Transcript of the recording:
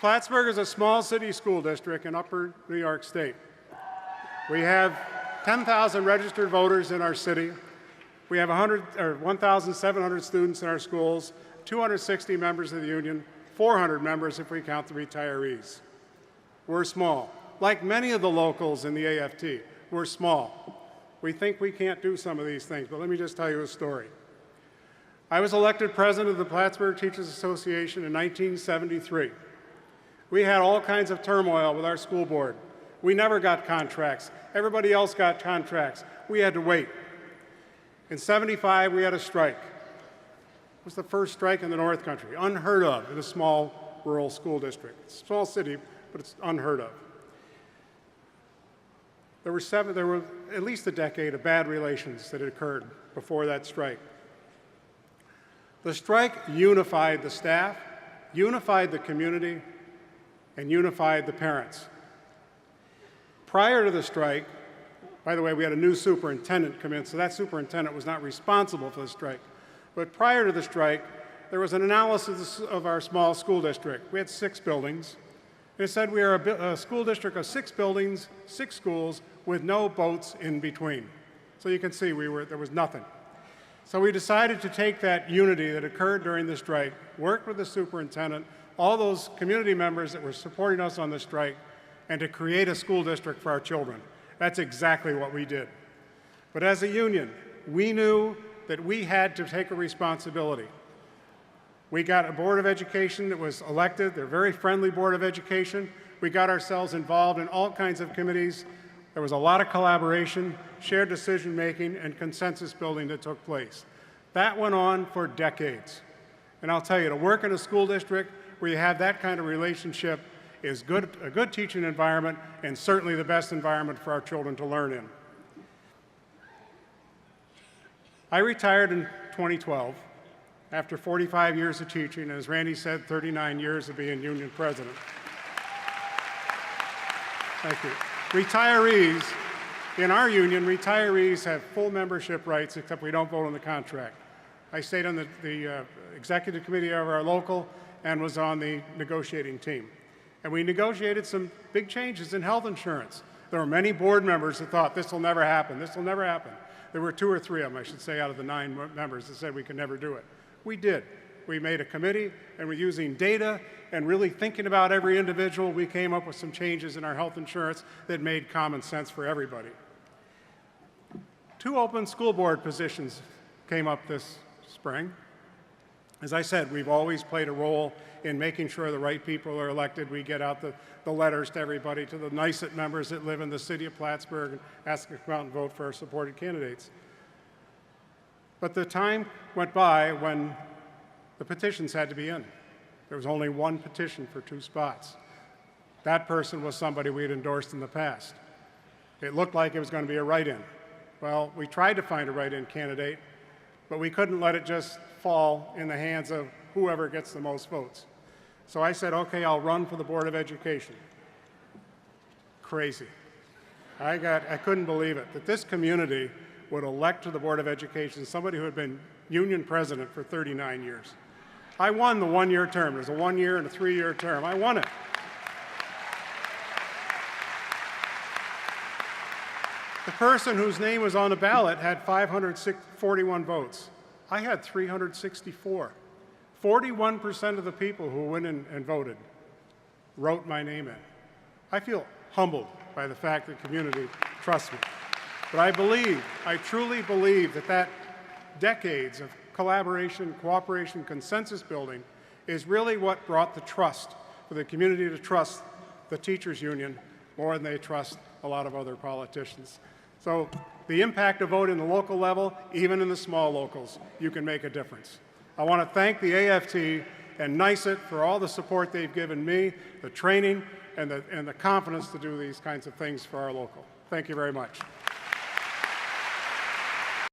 Plattsburgh is a small city school district in upper New York State. We have 10,000 registered voters in our city. We have 1,700 students in our schools, 260 members of the union, 400 members if we count the retirees. We're small. Like many of the locals in the AFT, we're small. We think we can't do some of these things, but let me just tell you a story. I was elected president of the Plattsburgh Teachers Association in 1973. We had all kinds of turmoil with our school board. We never got contracts. Everybody else got contracts. We had to wait. In '75, we had a strike. It was the first strike in the North Country, unheard of in a small rural school district. It's a small city, but it's unheard of. There were at least a decade of bad relations that had occurred before that strike. The strike unified the staff, unified the community, and unified the parents. Prior to the strike, by the way, we had a new superintendent come in, so that superintendent was not responsible for the strike. But prior to the strike, there was an analysis of our small school district. We had 6 buildings. And it said we are a school district of 6 buildings, 6 schools, with no boats in between. So you can see there was nothing. So we decided to take that unity that occurred during the strike, work with the superintendent, all those community members that were supporting us on the strike, and to create a school district for our children. That's exactly what we did. But as a union, we knew that we had to take a responsibility. We got a Board of Education that was elected. They're a very friendly Board of Education. We got ourselves involved in all kinds of committees. There was a lot of collaboration, shared decision-making, and consensus building that took place. That went on for decades. And I'll tell you, to work in a school district where you have that kind of relationship is a good teaching environment, and certainly the best environment for our children to learn in. I retired in 2012 after 45 years of teaching, and as Randy said, 39 years of being union president. Thank you. Retirees, in our union, retirees have full membership rights, except we don't vote on the contract. I stayed on the executive committee of our local and was on the negotiating team. And we negotiated some big changes in health insurance. There were many board members that thought, this will never happen, this will never happen. There were 2 or 3 of them, I should say, out of the 9 members that said we could never do it. We did. We made a committee, and we're using data and really thinking about every individual. We came up with some changes in our health insurance that made common sense for everybody. 2 open school board positions came up this spring. As I said, we've always played a role in making sure the right people are elected. We get out the letters to everybody, to the NYSET members that live in the city of Plattsburgh, and ask them to come out and vote for our supported candidates. But the time went by when the petitions had to be in. There was only 1 petition for 2 spots. That person was somebody we had endorsed in the past. It looked like it was going to be a write-in. Well, we tried to find a write-in candidate, but we couldn't let it just fall in the hands of whoever gets the most votes. So I said, okay, I'll run for the Board of Education. Crazy. I couldn't believe it, that this community would elect to the Board of Education somebody who had been union president for 39 years. I won the 1-year term. There's a 1-year and a 3-year term. I won it. The person whose name was on the ballot had 541 votes. I had 364. 41% of the people who went in and voted wrote my name in. I feel humbled by the fact that the community trusts me. But I truly believe that decades of collaboration, cooperation, consensus building is really what brought the trust for the community to trust the teachers union more than they trust a lot of other politicians. So the impact of vote in the local level, even in the small locals, you can make a difference. I want to thank the AFT and NYSET for all the support they've given me, the training, and the confidence to do these kinds of things for our local. Thank you very much.